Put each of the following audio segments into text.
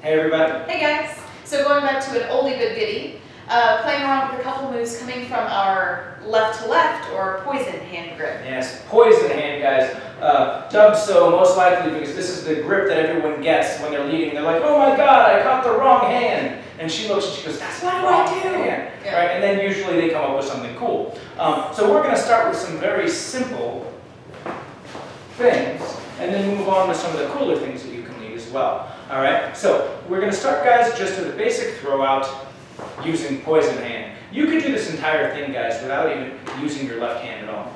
Hey everybody. Hey guys! So going back to an oldie but goodie, playing around with a couple moves coming from our left to left or poison hand grip. Yes, poison hand, guys. Dubbed so most likely because this is the grip that everyone gets when they're leading. They're like, oh my god, I caught the wrong hand. And she looks and she goes, that's what do I do? Hand. Yeah. Right? And then usually they come up with something cool. So we're going to start with some very simple things and then move on to some of the cooler things that you can lead as well. All right, so we're going to start, guys, just with a basic throw out using poison hand. You could do this entire thing, guys, without even using your left hand at all.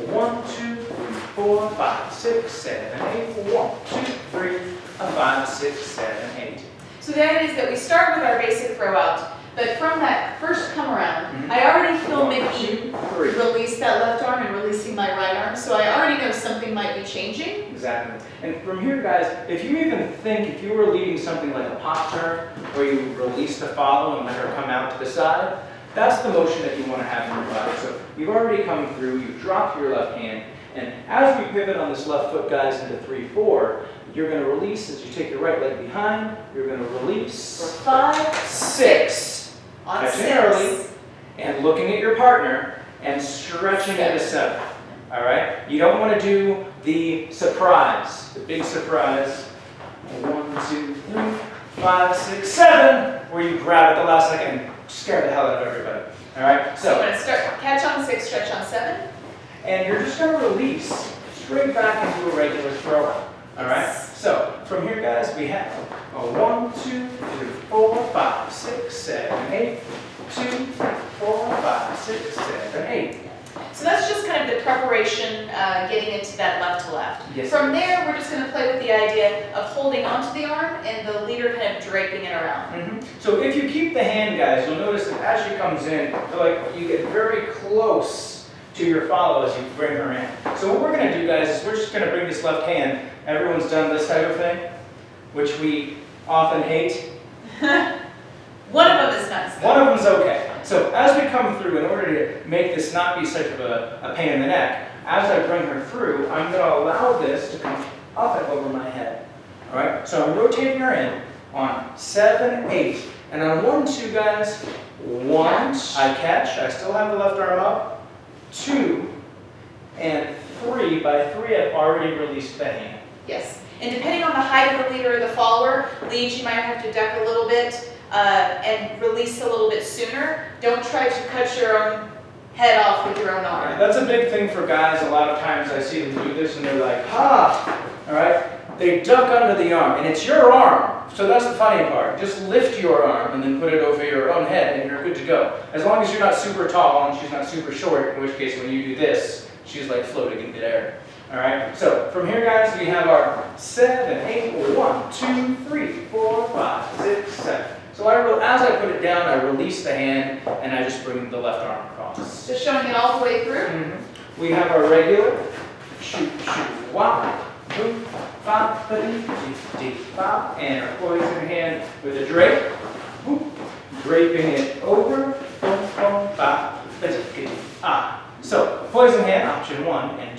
1, 2, 3, 4, 5, 6, 7, 8. 1, 2, 3, 5, 6, 7, 8. So the idea is that we start with our basic throw out, but from that first come around, I already feel 1, Mickey 2, 3. release that left arm and releasing my right arm, so I already know something might be changing. Exactly. And from here, guys, if you even think, if you were leading something like a pop turn, where you release the follow and let her come out to the side, that's the motion that you want to have in your body. So you've already come through, you've dropped your left hand, and as we pivot on this left foot, guys, into 3-4, you're going to release as you take your right leg behind, you're going to release For 5, 6, on catching 6. early, and looking at your partner, and stretching it to 7. All right? You don't want to do the surprise, the big surprise. 1, 2, 3, 5, 6, 7, where you grab at the last second and scare the hell out of everybody. All right? So I'm going to start, catch on 6, stretch on 7. And you're just going to release straight back into a regular throw. All right? So from here, guys, we have a 1, 2, 3, 4, 5, 6, 7, 8. 2, 3, 4, 5, 6, 7, 8. So that's just kind of the preparation, getting into that left to left. Yes. From there, we're just going to play with the idea of holding onto the arm and the leader kind of draping it around. So if you keep the hand, guys, you'll notice that as she comes in, you get very close to your follow as you bring her in. So what we're going to do, guys, is we're just going to bring this left hand. Everyone's done this type of thing, which we often hate. One of them is nice. One of them's okay. So as we come through, in order to make this not be such of a pain in the neck, as I bring her through, I'm going to allow this to come up and over my head. All right? So I'm rotating her in on 7, 8. And on 1, 2, guys, 1, I catch. I still have the left arm up. 2, and 3. By 3, I've already released the hand. Yes. And depending on the height of the leader or the follower, leads you might have to duck a little bit and release a little bit sooner. Don't try to cut your own head off with your own arm. That's a big thing for guys. A lot of times I see them do this and they're like, ha! All right? They duck under the arm, and it's your arm. So that's the funny part. Just lift your arm and then put it over your own head, and you're good to go. As long as you're not super tall and she's not super short, in which case when you do this, she's like floating in midair. All right? So from here, guys, we have our 7, 8, 1, 2, 3, 4, 5, 6, 7. So as I put it down, I release the hand, and I just bring the left arm across. Just showing it all the way through. We have our regular shoot, wah, boom, fa, dee, fa, and our poison hand with a drape, whoop, draping it over, boom, boom, fa, ah. So poison hand, option 1, and